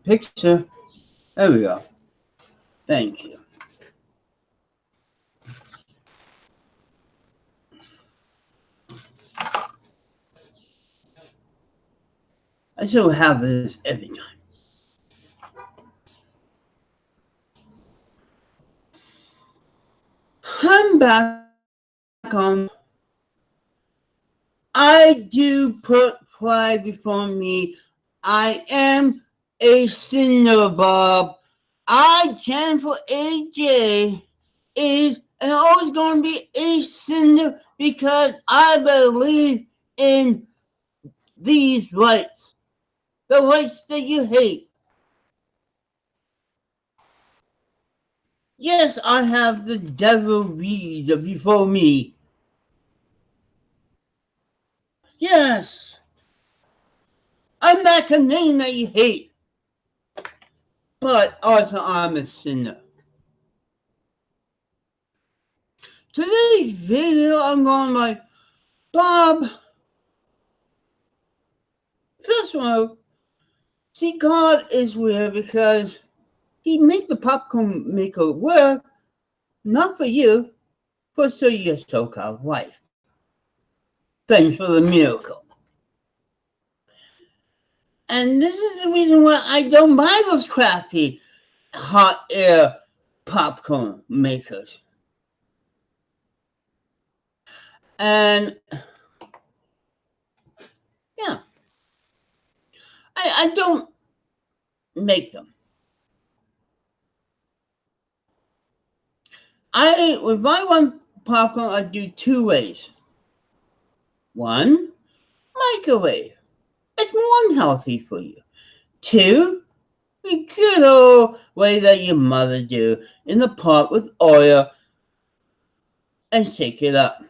picture. There we go. Thank you. I should have this every time. I'm back on. I do put pride before me. I am a sinner, Bob. I, Jennifer AJ, is and always going to be a sinner because I believe in these rights. The rights that you hate. Yes, I have the devil read before me. Yes, I'm that name that you hate. But also, I'm a sinner. Today's video, I'm going like, Bob, first of all, see, God is weird because He made the popcorn maker work, not for you, but so your so-called wife. Thanks for the miracle. And this is the reason why I don't buy those crappy hot air popcorn makers. And yeah, I don't make them. If I want popcorn, I do two ways. One, microwave. It's more unhealthy for you. Two, the good old way that your mother do in the pot with oil and shake it up.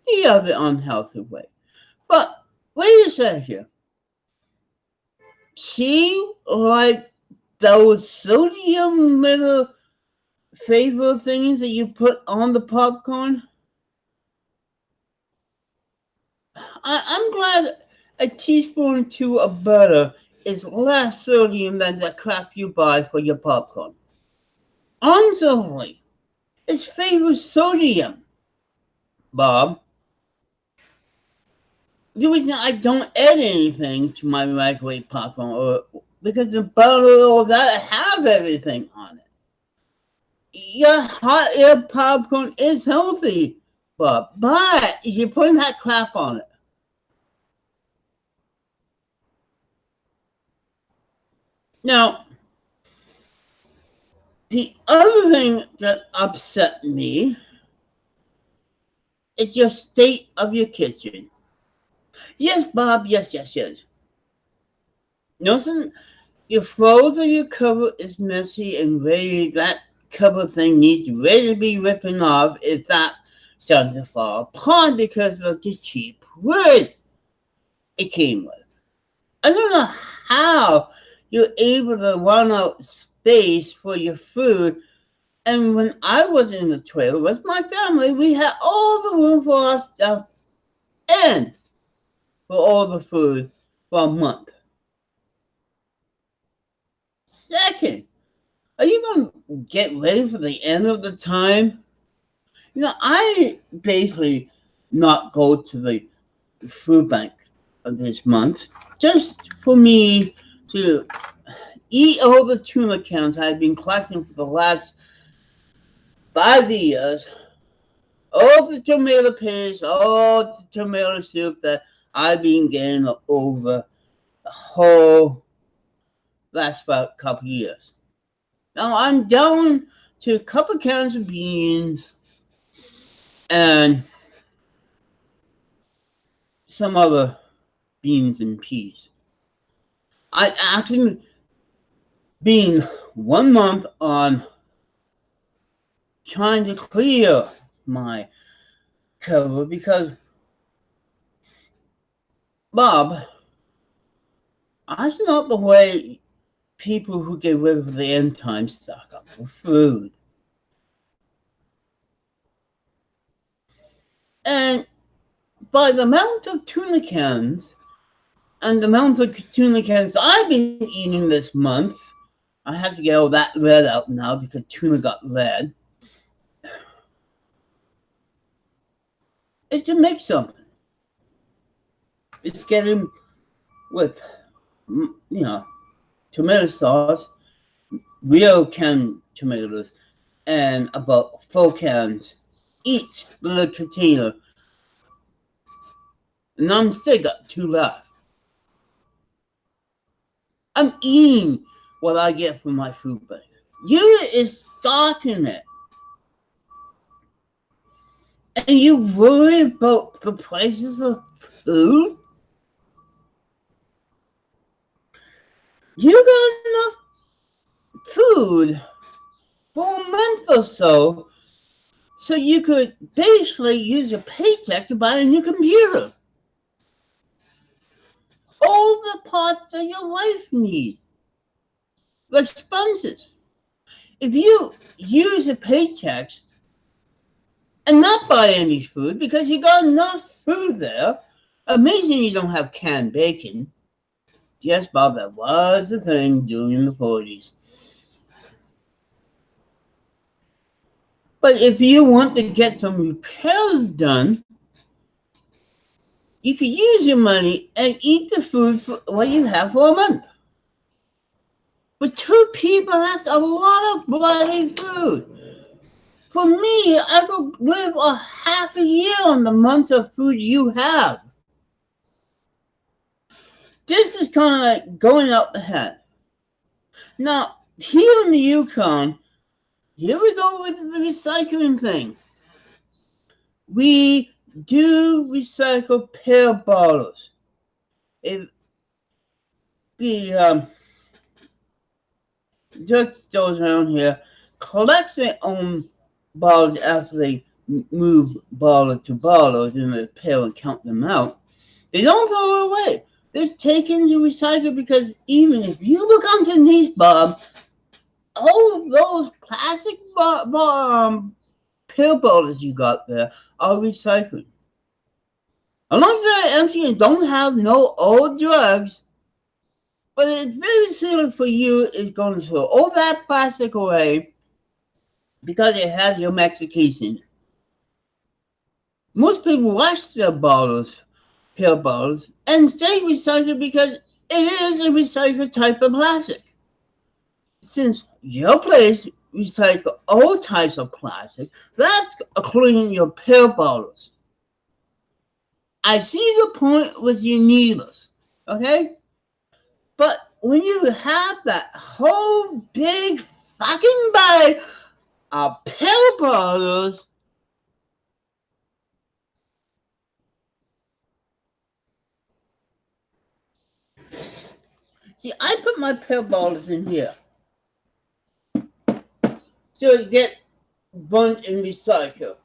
The other unhealthy way. But wait a second. See, like those sodium little flavor things that you put on the popcorn? I'm glad a teaspoon or two of butter is less sodium than the crap you buy for your popcorn. Honestly, it's favored sodium, Bob. The reason I don't add anything to my microwave popcorn because the butter or that have everything on it. Your hot air popcorn is healthy, but you're putting that crap on it. Now, the other thing that upset me is your state of your kitchen. Yes, Bob, yes. Nothing, your floors or your cover is messy and ready. That cover thing needs ready to be ripping off if that starting to fall apart because of the cheap wood it came with. I don't know how you're able to run out space for your food. And when I was in the trailer with my family, we had all the room for our stuff and for all the food for a month. Second, are you going to get ready for the end of the time? I basically not go to the food bank this month just for me to eat all the tuna cans I've been collecting for the last 5 years, all the tomato paste, all the tomato soup that I've been getting over the whole last couple years. Now I'm down to a couple cans of beans and some other beans and peas. I actually been 1 month on trying to clear my cover because Bob, that's not the way people who get rid of the end time stock up with food. And by the amount of tuna cans And the amount of tuna cans I've been eating this month, I have to get all that lead out now because tuna got lead, is to make something. It's getting with, tomato sauce, real canned tomatoes, and about 4 cans each little container. And I'm still got 2 left. I'm eating what I get from my food bank. You is stocking it. And you worry about the prices of food? You got enough food for a month or so you could basically use your paycheck to buy a new computer. All the parts that your life needs, like expenses. If you use your paychecks and not buy any food because you got enough food there, amazing you don't have canned bacon. Yes, Bob, that was the thing during the 40s. But if you want to get some repairs done, you could use your money and eat the food for what you have for a month. But 2 people, that's a lot of bloody food. For me, I could live a half a year on the months of food you have. This is kind of like going up the head. Now, here in the Yukon, here we go with the recycling thing. We do recycle pill bottles. The drugstores around here collect their own bottles after they move bottle to bottles in the pill and count them out. They don't throw it away. They're taken to recycle because even if you look underneath, Bob, all of those plastic pill bottles you got there are recycling. As long as they're empty and don't have no old drugs, but it's very silly for you is going to throw all that plastic away because it has your medication. Most people wash their bottles, pill bottles, and stay recycled because it is a recycled type of plastic. Since your place recycle all types of plastic, that's including your pill bottles. I see the point with your needles, okay? But when you have that whole big fucking bag of pill bottles, see, I put my pill bottles in here so it get burnt and recycled.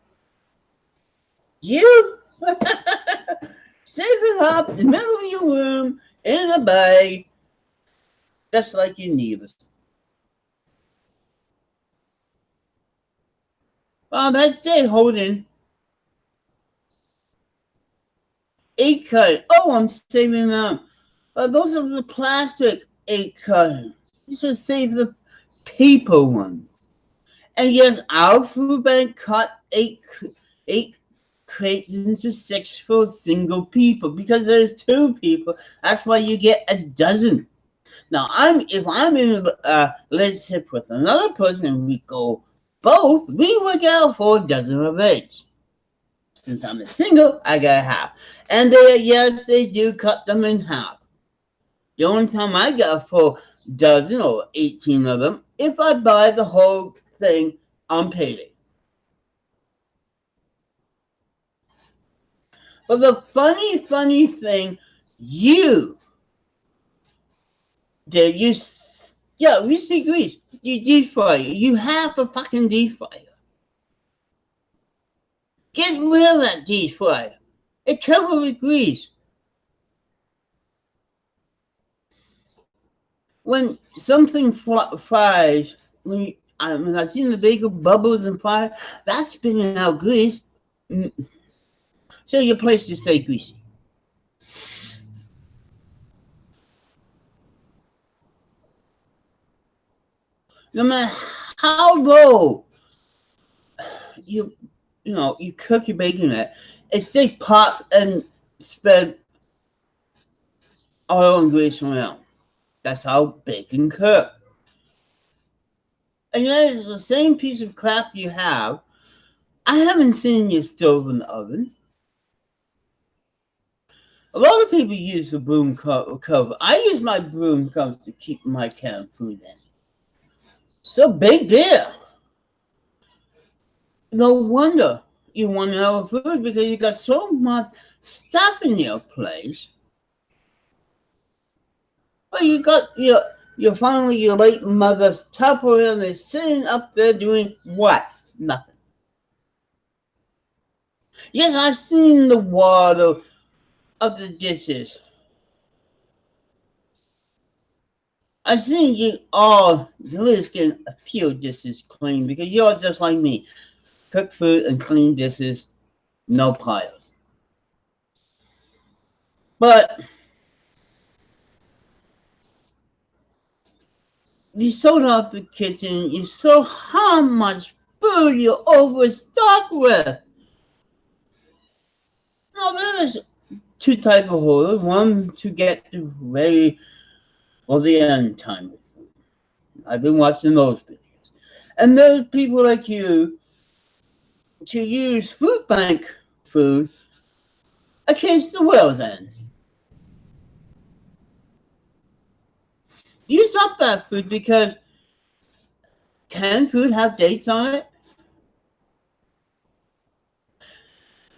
You save it up in the middle of your room in a bag, just like your neighbors. That's it, Holden. 8 cut. Oh, I'm saving them. Those are the plastic 8 cut. You should save the paper ones. And yes, our food bank cut 8 crates into 6 for single people because there's 2 people. That's why you get a dozen. Now, if I'm in a relationship with another person and we go both, we work out for a dozen of each. Since I'm a single, I got half. And they do cut them in half. The only time I got a full dozen or 18 of them if I buy the whole thing on payday. But the funny thing, we see grease. You deep fry it. You have a fucking deep fryer. Get rid of that deep fryer. It's covered with grease. When something fries, I've seen the big bubbles and fire, that's spitting out grease. So your place to stay greasy. No matter how low you you cook your bacon at, it stays pop and spread oil and grease around. That's how bacon cooks. And yet it's the same piece of crap you have. I haven't seen your stove and oven. A lot of people use the broom cover. I use my broom covers to keep my canned food in. So big deal. No wonder you want to have food because you got so much stuff in your place. But you got your finally your late mother's Tupperware and they're sitting up there doing what? Nothing. Yes, I've seen the water of the dishes. I've seen you all at least get a few dishes clean because you're just like me. Cook food and clean dishes, no piles. But you sold out the kitchen, you saw how much food you're overstocked with. Now there's two type of hoarders. One to get to ready for the end time. I've been watching those videos. And there's people like you to use food bank food against the world's end. Use up that food because canned food have dates on it.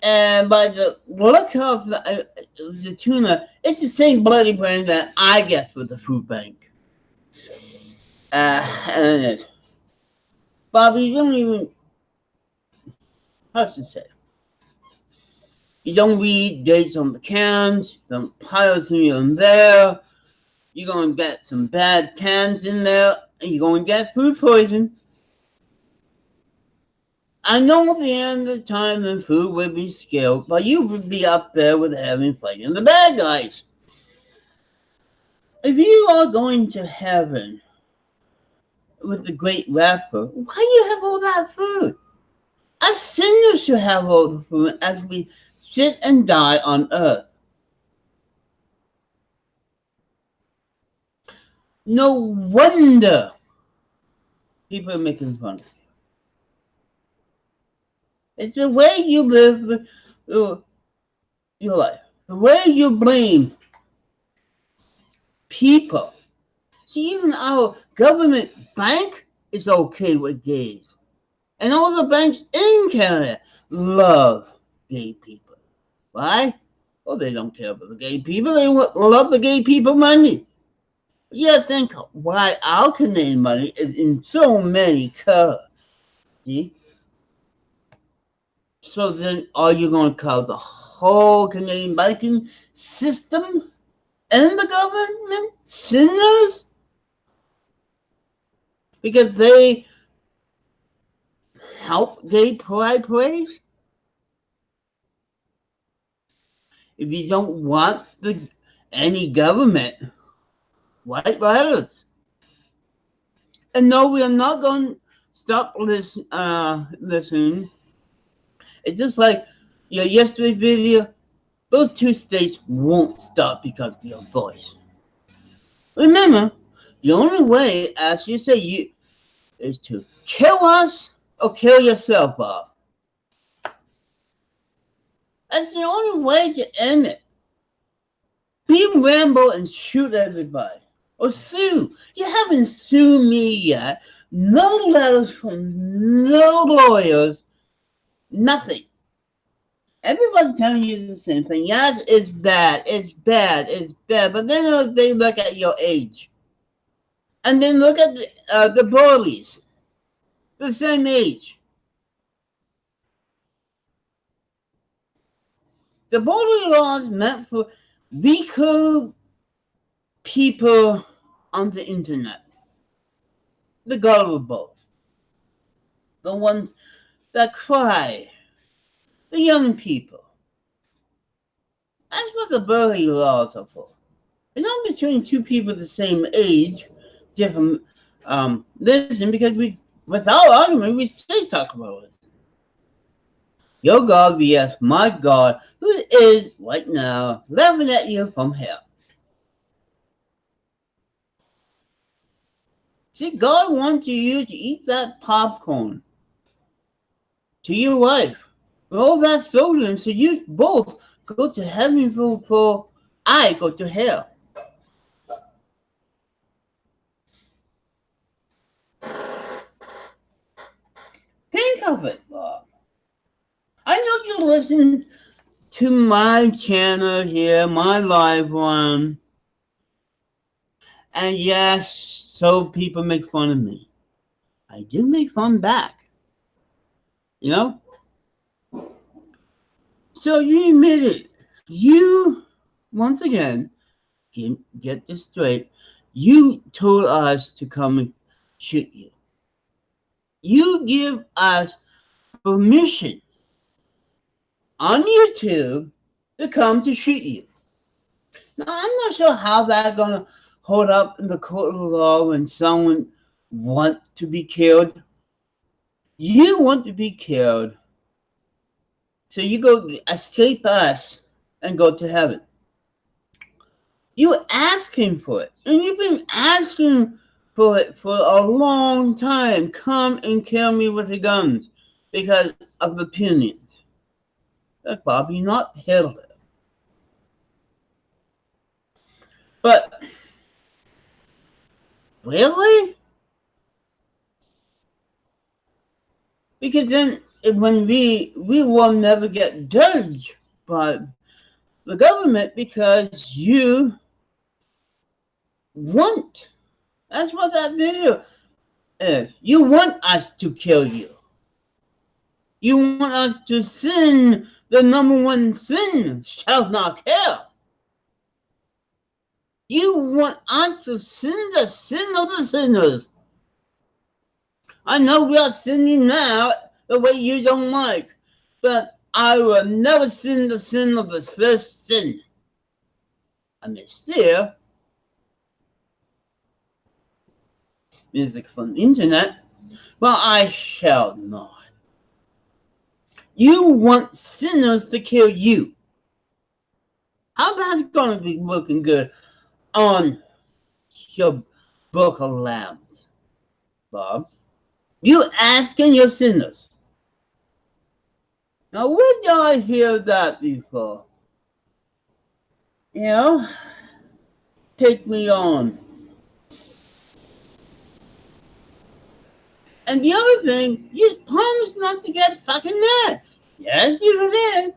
And by the look of the tuna, it's the same bloody brand that I get for the food bank. And Bobby, you don't even, how to say, you don't read dates on the cans, don't pile here and there. You're going to get some bad cans in there, and you're going to get food poison. I know at the end of the time the food would be skilled, but you would be up there with having fighting the bad guys. If you are going to heaven with the great rapper, why do you have all that food? Us sinners should have all the food as we sit and die on earth. No wonder people are making fun of you. It's the way you live your life. The way you blame people. See, even our government bank is okay with gays. And all the banks in Canada love gay people. Why? Well, they don't care about the gay people. They love the gay people money. Yeah, think why our Canadian money is in so many colors. See? So then are you going to call the whole Canadian banking system and the government sinners? Because they help gay pride parades? If you don't want any government, write letters. And no, we are not going to stop listening. It's just like your yesterday video. Those two states won't stop because of your voice. Remember, the only way, as you say, is to kill us or kill yourself, Bob. That's the only way to end it. Be Rambo and shoot everybody. Or sue. You haven't sued me yet. No letters from no lawyers. Nothing. Everybody's telling you the same thing. Yes, it's bad. It's bad. It's bad. But then they look at your age. And then look at the bullies. The same age. The bully law is meant for weaker people on the internet. The gullible. The ones that cry. The young people. That's what the bully laws are for. It's not between two people the same age, different Listen, because without argument, we still talk about it. Your God vs my God, who is right now laughing at you from hell. See, God wants you to eat that popcorn to your wife. All that soda, so you both go to heaven for I go to hell. Think of it, Bob. I know you listen to my channel here, my live one. And yes, so people make fun of me. I do make fun back. You know? So you admit it. You, once again, get this straight. You told us to come and shoot you. You give us permission on YouTube to come to shoot you. Now, I'm not sure how that's going to hold up in the court of law when someone wants to be killed. You want to be killed, so you go escape us and go to heaven. You're asking for it, and you've been asking for it for a long time. Come and kill me with the guns because of opinions. That's Bobby, not Hitler. But really? Because then when we will never get judged by the government because you want. That's what that video is. You want us to kill you. You want us to sin the number one sin, shall not kill. You want us to sin the sin of the sinners. I know we are sinning now the way you don't like, but I will never sin the sin of the first sin. I mean, still, music from the internet, but I shall not. You want sinners to kill you. How that's going to be looking good on your book of lambs, Bob? You asking your sinners. Now, where did I hear that before? You know, take me on. And the other thing, you promised not to get fucking mad. Yes, you did.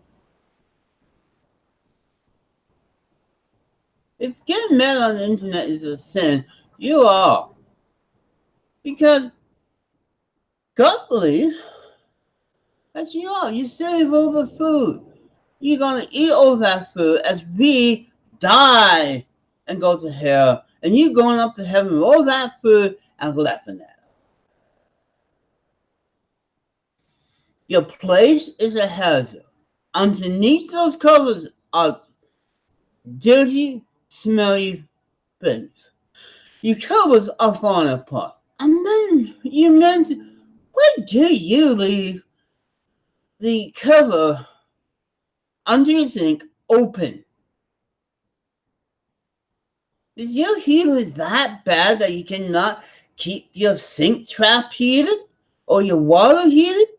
If getting mad on the internet is a sin, you are. Because God believes that you are. You save over food. You're going to eat all that food as we die and go to hell. And you going up to heaven with all that food and laughing at it. Your place is a hazard. Underneath those covers are dirty, smelly things. Your covers are falling apart. And then you mentioned, where do you leave the cover under your sink open? Is your heater that bad that you cannot keep your sink trap heated? Or your water heated?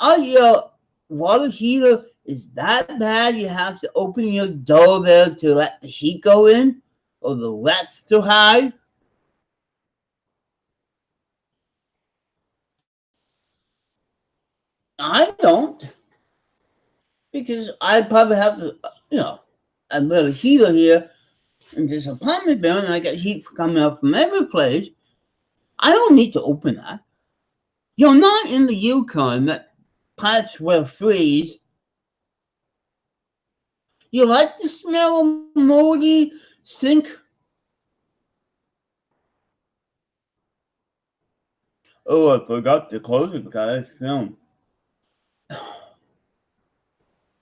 Or your water heater is that bad you have to open your doorbell to let the heat go in? Or the rats too high? I don't. Because I probably have to, I put a heater here in this apartment building and I got heat coming up from every place. I don't need to open that. You're not in the Yukon that pipes will freeze. You like the smell of moldy sink? Oh, I forgot to close it because I filmed.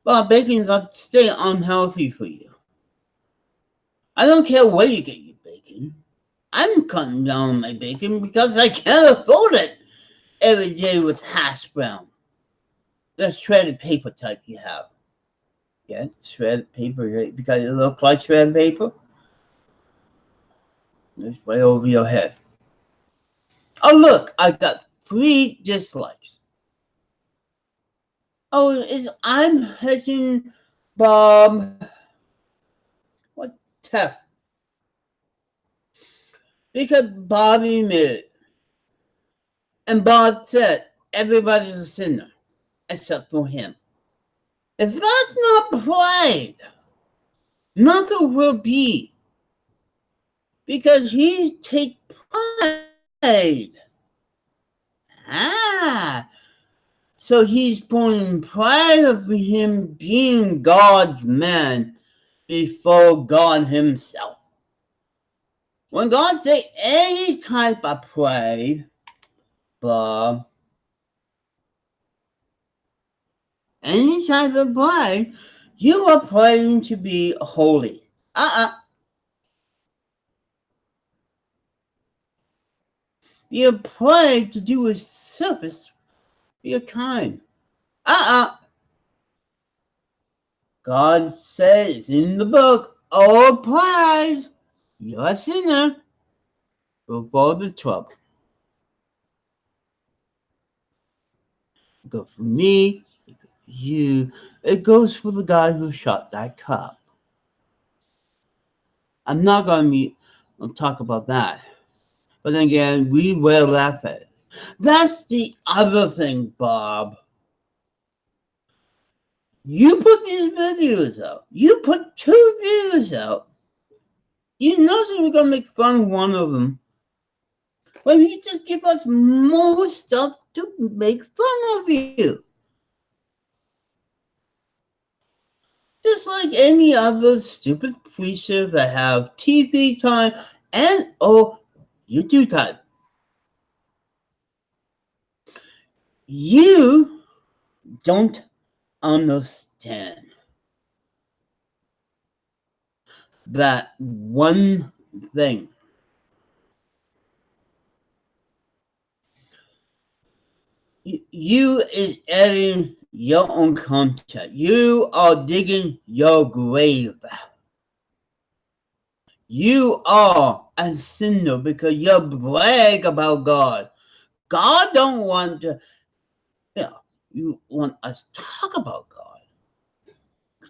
Well, bacon's not stay unhealthy for you. I don't care where you get your bacon. I'm cutting down my bacon because I can't afford it every day with hash brown. The shredded paper type you have. Yeah, shredded paper because it looks like shredded paper. It's way over your head. Oh look, I got 3 dislikes. Oh, I'm hitting Bob. What tough? Because Bobby made it. And Bob said everybody's a sinner except for him. If that's not pride, nothing will be. Because he take pride. Ah. So he's putting pride of him being God's man before God himself. When God say any type of pride, Bob, any type of pride, you are praying to be holy. You're praying to do a service for your kind. God says in the book, all pride, you're a sinner before the trouble. Go for me, you. It goes for the guy who shot that cop. I'm not going to talk about that. But then again, we will laugh at it. That's the other thing, Bob. You put these videos out. You put 2 videos out. You know that we're going to make fun of one of them. But you just give us more stuff to make fun of you. Just like any other stupid preacher that have TV time and or YouTube time. You don't understand that one thing. You is adding your own content. You are digging your grave. You are a sinner because you brag about God. God don't want to, you want us to talk about God.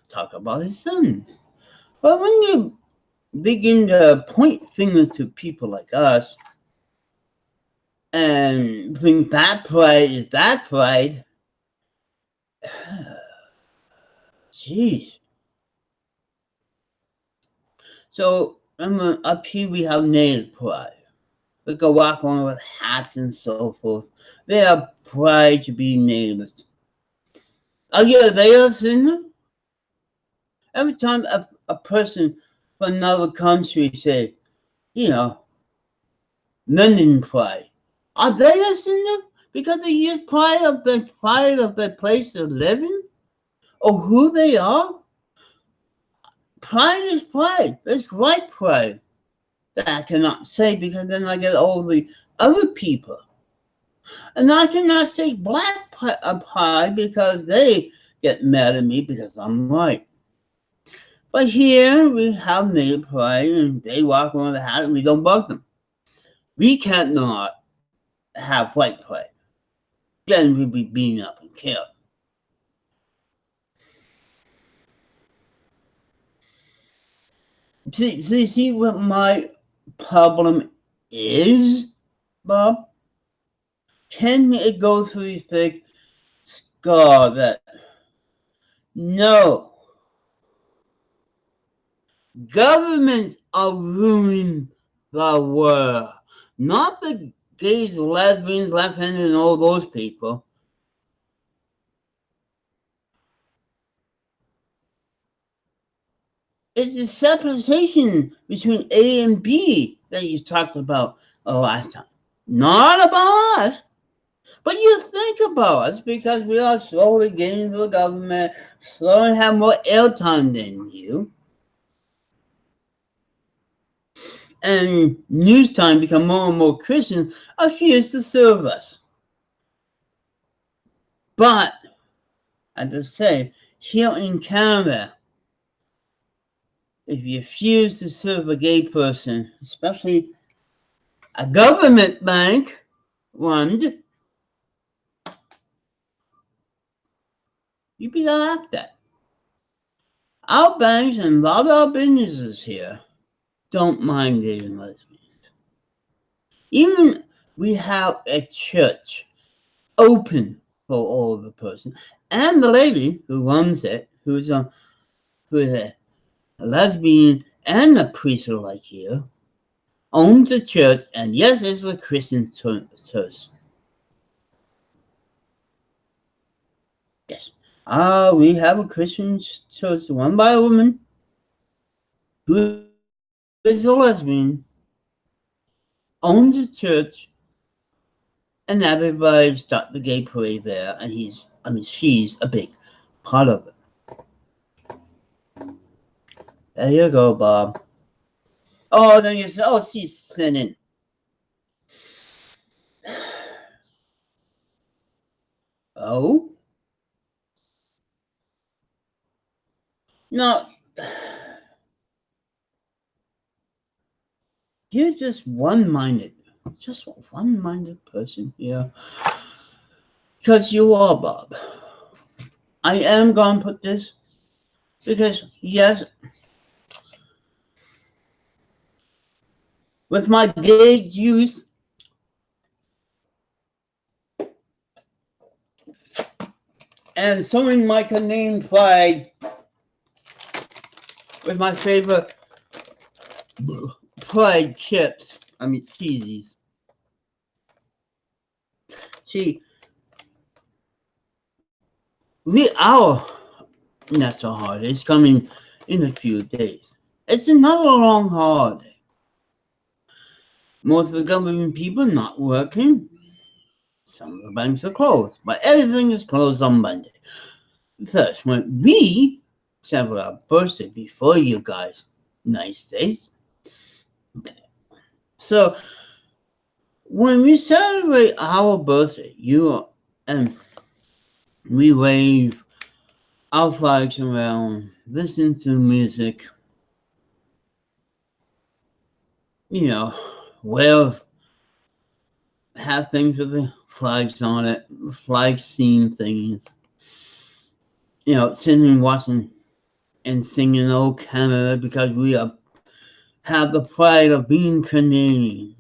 Talk about his son. But when you begin to point fingers to people like us and think that pride is that pride, jeez. So up here we have native pride. We can walk around with hats and so forth. They have pride to be natives. Oh yeah, they are sinner. Every time a person from another country say, London pride, are they a sinner? Because they use pride of the place of living? Or who they are? Pride is pride. That's right pride. That I cannot say because then I get all the other people. And I cannot say black pride because they get mad at me because I'm white. But here we have native pride and they walk around the hat and we don't bug them. We can't not have white pride. Then we'd be beaten up and killed. See what my problem is, Bob? Can it go through the thick skull that no, governments are ruining the world, not the gays, lesbians, left-handed, and all those people. It's a separation between A and B that you talked about last time. Not about us. But you think about us because we are slowly getting into the government, slowly have more airtime than you. and news time become more and more Christians refuse to serve us. But, as I say, here in Canada, if you refuse to serve a gay person, especially a government bank run, you'd be laughed at. Our banks and a lot of our businesses here don't mind gay and lesbians. Even we have a church open for all of the person, and the lady who runs it, who is a lesbian and a priest like you, owns a church, and yes, it's a Christian church. Yes. We have a Christian church run by a woman who is a lesbian, owns a church, and everybody start the gay parade there, and she's a big part of it. There you go, Bob. Oh, then you say, oh, she's sinning. Oh? No. You're just one-minded person here. Because you are, Bob. I am going to put this because, yes, with my gay juice, and sewing my Canadian pride with my favorite pride chips. Cheesies. See, our national holiday is coming in a few days. It's another long holiday. Most of the government people not working. Some of the banks are closed, but everything is closed on Monday. First, when we celebrate our birthday before you guys, nice days. So, when we celebrate our birthday, and we wave our flags around, listen to music, have things with the flags on it, flag scene things. Sitting, watching, and singing "Oh Canada" because we have the pride of being Canadian,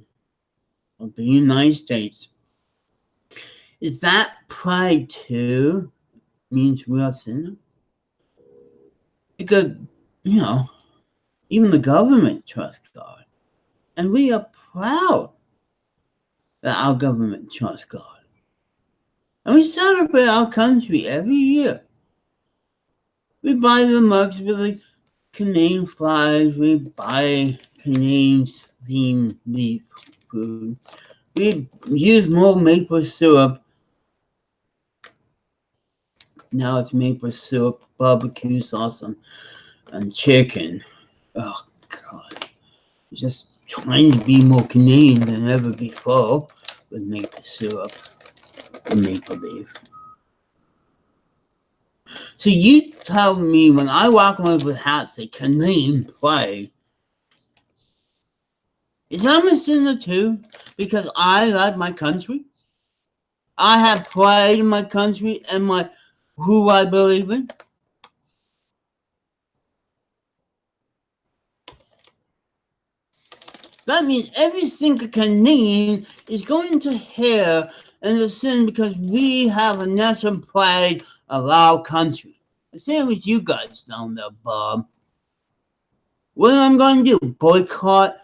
of the United States. Is that pride too means we are sinning? Because, even the government trusts God. And we are proud that our government trusts God. And we celebrate our country every year. We buy the mugs with the Canadian flags. We buy Canadian themed beef food. We use more maple syrup. Now it's maple syrup, barbecue sauce, and chicken. Oh, God. Just trying to be more Canadian than ever before with maple syrup and maple leaf. So you tell me when I walk around with hats say Canadian flag, is that a sinner too? Because I like my country. I have pride in my country and who I believe in. That means every single Canadian is going to hell and to sin because we have a national pride of our country. The same with you guys down there, Bob. What am I going to do? Boycott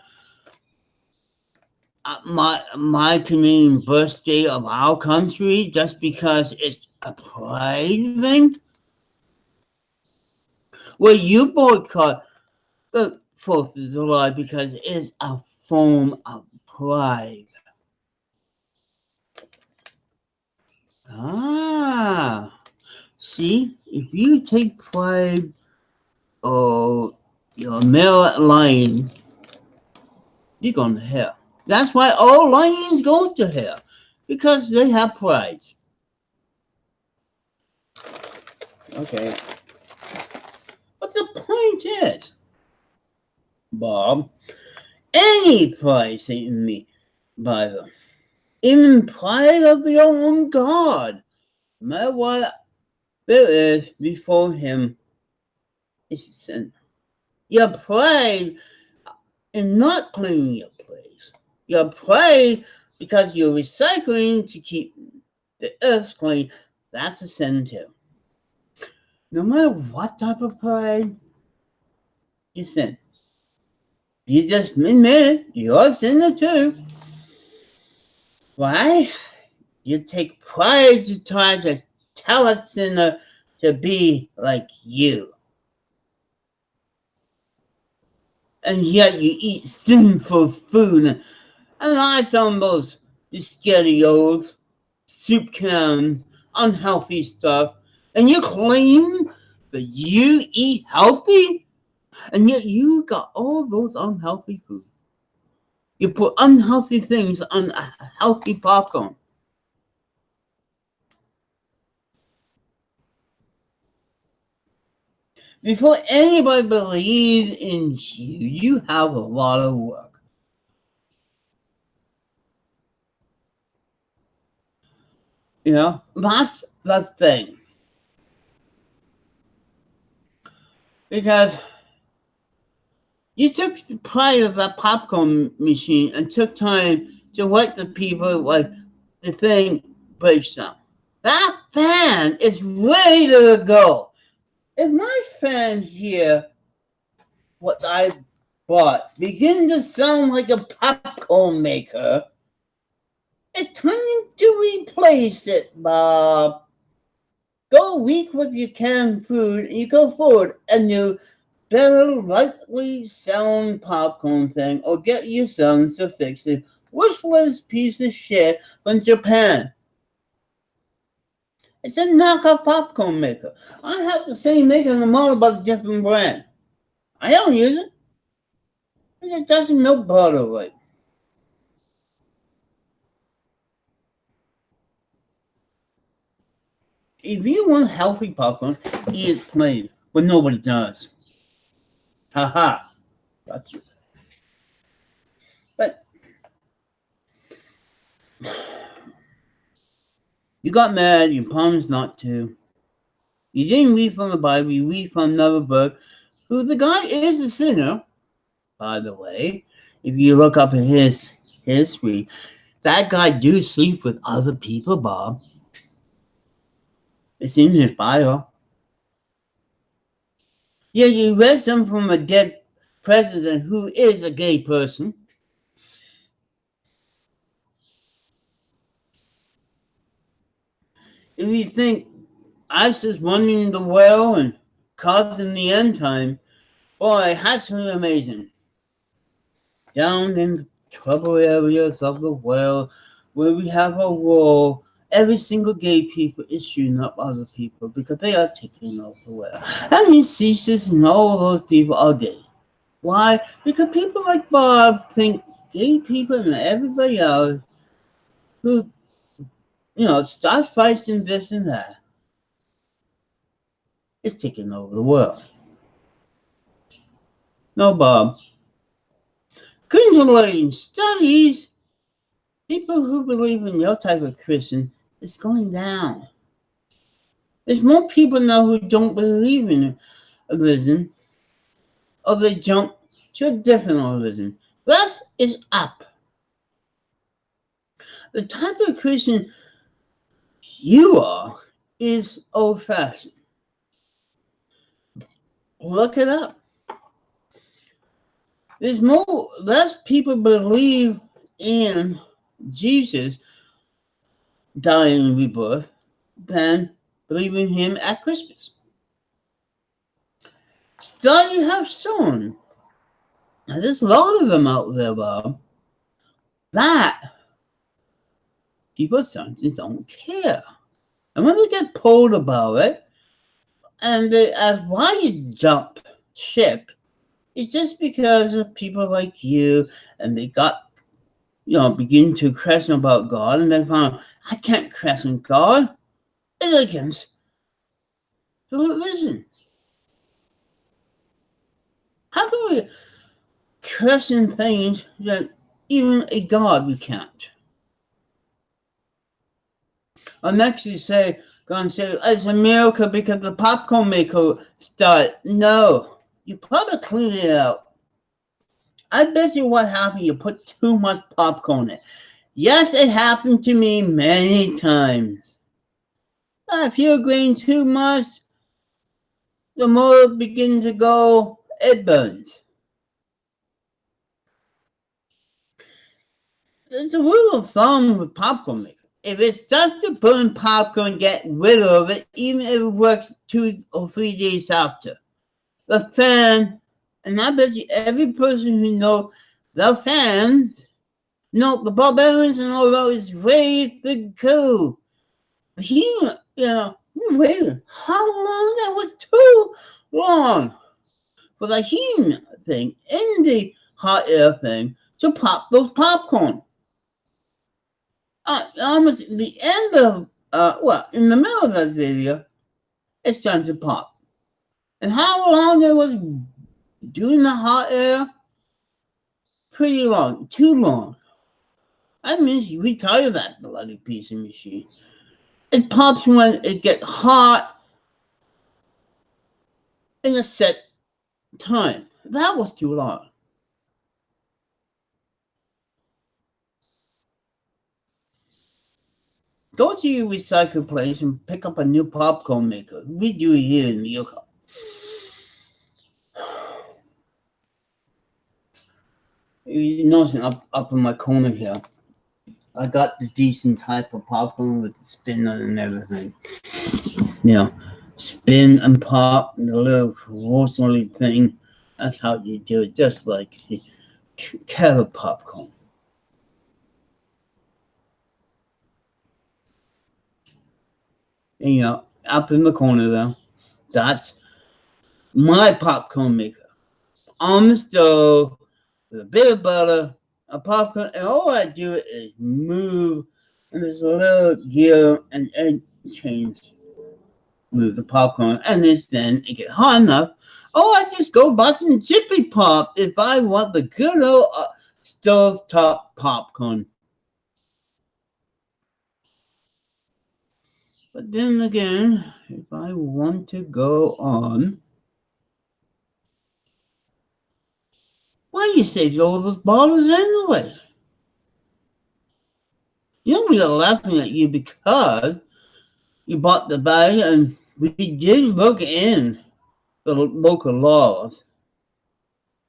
my Canadian birthday of our country just because it's a pride thing? Well, you boycott the 4th of July because it's a form of pride. See, if you take pride or your male line you're going to hell. That's why all lions go to hell, because they have pride. Okay. But the point is, Bob, any pride in me, by the even pride of your own God, no matter what there is before him, is sin. Your pride in not cleaning your place. Your pride because you're recycling to keep the earth clean. That's a sin too. No matter what type of pride you sin. You just admit it, you're a sinner too. Why? You take pride to try to tell a sinner to be like you. And yet you eat sinful food and I some of those SpaghettiOs, soup cans, unhealthy stuff, and you claim that you eat healthy, and yet you got all those unhealthy food. You put unhealthy things on a healthy popcorn. Before anybody believes in you, you have a lot of work. You know, that's the thing. Because you took pride of that popcorn machine and took time to let the people like the thing breaks down. That fan is ready to go. If my fan here, what I bought, begin to sound like a popcorn maker, it's time to replace it, Bob. Go weak with your canned food and you go forward a new, better, likely sound popcorn thing, or get your sons to fix it. Worthless piece of shit from Japan. It's a knockoff popcorn maker. I have the same maker in the mall, but a different brand. I don't use it. It doesn't milk butter right. If you want healthy popcorn, eat it plain, but nobody does. Haha. Got you. But you got mad, you promised not to. You didn't read from the Bible, you read from another book, who the guy is a sinner, by the way. If you look up in his history, that guy do sleep with other people, Bob. It's in his bio. Yeah, you read something from a dead president who is a gay person. If you think ISIS running the world and causing the end time, boy, that's really amazing. Down in the troubled areas of the world where we have a war, every single gay people is shooting up other people because they are taking over the world. And you see this and all those people are gay. Why? Because people like Bob think gay people and everybody else who, start fighting this and that is taking over the world. No, Bob. According to learning studies, people who believe in your type of Christian is going down. There's more people now who don't believe in a religion, or they jump to a different religion. Thus is up. The type of Christian you are is old-fashioned. Look it up. There's less people believe in Jesus dying and rebirth than believe in him at Christmas. Studies have shown, and there's a lot of them out there, Bob, that people sometimes don't care. And when they get told about it, and they ask why you jump ship, It's just because of people like you, and they got, begin to question about God, and they found, I can't question God. It's against the religion. How can we question things that even a God we can't? I'm actually going to say it's a miracle because the popcorn maker started. No, you probably cleaned it out. I bet you what happened, you put too much popcorn in. Yes, it happened to me many times. If you're green too much, the more it begins to go, it burns. There's a rule of thumb with popcorn maker. If it starts to burn popcorn, get rid of it, even if it works 2 or 3 days after. The fan, and I bet you every person who knows the fan, the barbarians and all that is ready to go. He, waited. How long? That was too long for the heat thing in the hot air thing to pop those popcorn. Almost the end of, in the middle of that video, it started to pop. And how long it was doing the hot air? Pretty long, too long. I mean, you retire that bloody piece of machine. It pops when it gets hot in a set time. That was too long. Go to your recycle place and pick up a new popcorn maker. We do it here in New York. You notice up in my corner here, I got the decent type of popcorn with the spinner and everything. Spin and pop, the little rosalie thing. That's how you do it, just like the carrot popcorn. And, up in the corner there, that's my popcorn maker. On the stove, with a bit of butter, a popcorn, and all I do is move, and there's a little gear and change. Move the popcorn, and then it gets hot enough. I just go buy some Jiffy Pop if I want the good old stovetop popcorn. But then again, if I want to go on, why you save all those bottles anyway? We are laughing at you because you bought the bag, and we did look in the local laws.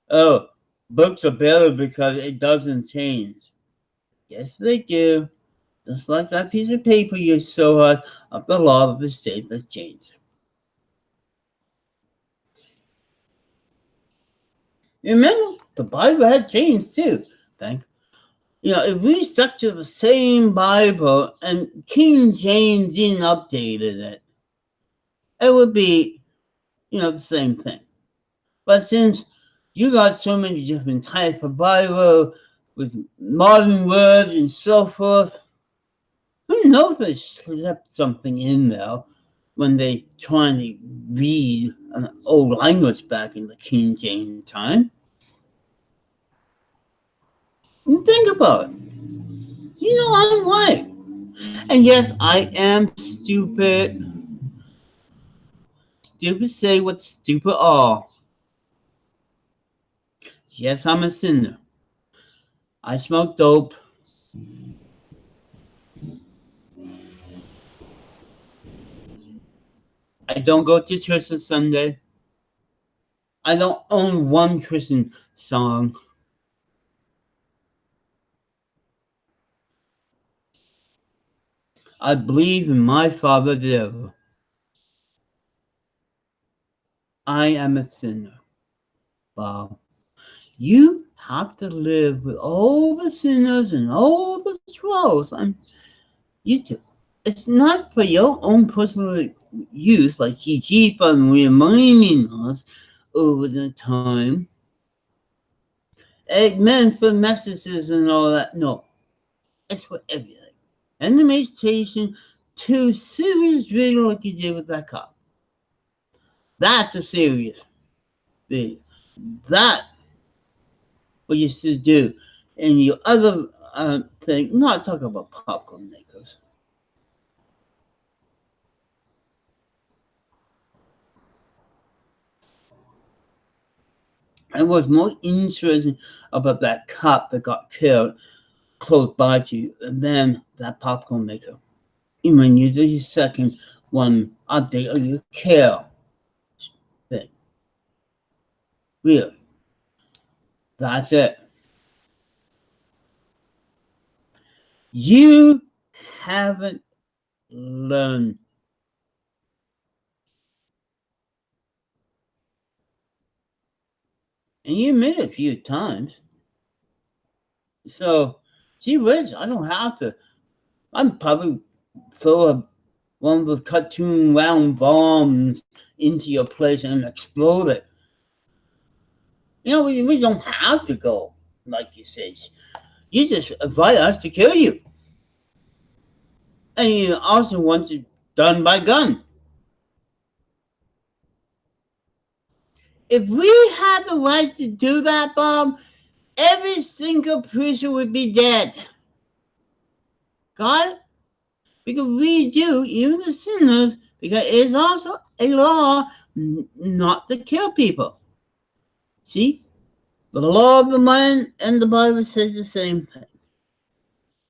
Oh, books are better because it doesn't change. Yes, they do. Just like that piece of paper you saw of the law of the state that's changed. Remember, the Bible had changed too. If we stuck to the same Bible and King James didn't updated it, it would be, the same thing. But since you got so many different types of Bible with modern words and so forth, who knows if they slipped something in there when they trying to read an old language back in the King James time. Think about it. I'm white. And yes, I am stupid. Stupid say what stupid are. Yes, I'm a sinner. I smoke dope. I don't go to church on Sunday. I don't own one Christian song. I believe in my Father the devil. I am a sinner. Wow. You have to live with all the sinners and all the trolls. You do. It's not for your own personal use, like you keep on reminding us over the time. It meant for messages and all that. No, it's for everything. And the meditation to serious video like you did with that cop. That's a serious video. That what you should do. And your other thing, not talking about popcorn makers. And what's more interesting about that cop that got killed close by to you than that popcorn maker. Even you do your second one update of your care thing. Really. That's it. You haven't learned. And you admit it a few times. So, gee whiz, I don't have to. I'm probably throw one of those cartoon round bombs into your place and explode it. You know, we don't have to go, like you say. You just invite us to kill you. And you also want it done by gun. If we had the right to do that, Bob, every single person would be dead. Got it? Because we do, even the sinners, because it's also a law not to kill people. See? The law of the mind and the Bible says the same thing.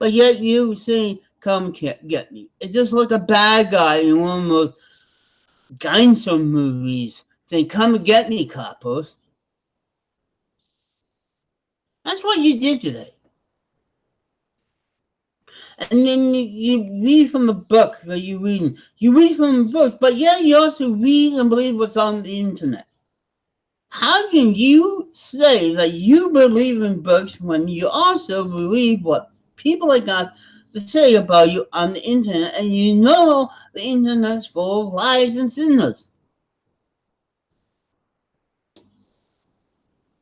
But yet you say, come get me. It's just like a bad guy in one of those gangster movies saying, come and get me, coppers. That's what you did today. And then you read from the book that you're reading. You read from the book, but yet you also read and believe what's on the internet. How can you say that you believe in books when you also believe what people like us to say about you on the internet, and you know the internet's full of lies and sinners?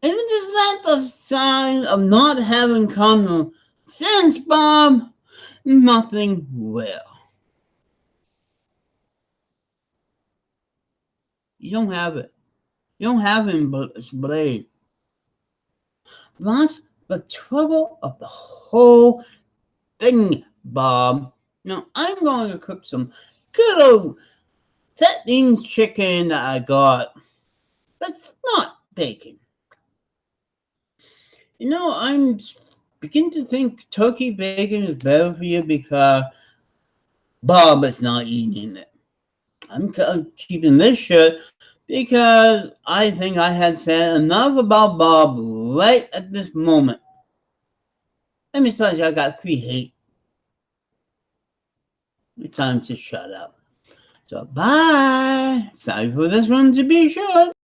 Isn't that the sign of not having common sense, Bob? Nothing will. You don't have it. You don't have him blade. That's the trouble of the whole thing, Bob. Now I'm going to cook some good old Tetlin chicken that I got. That's not bacon. You know, I'm beginning to think turkey bacon is better for you because Bob is not eating it. I'm keeping this shirt because I think I had said enough about Bob right at this moment. And besides, I got 3 hate. It's time to shut up. So bye. Sorry for this one to be short.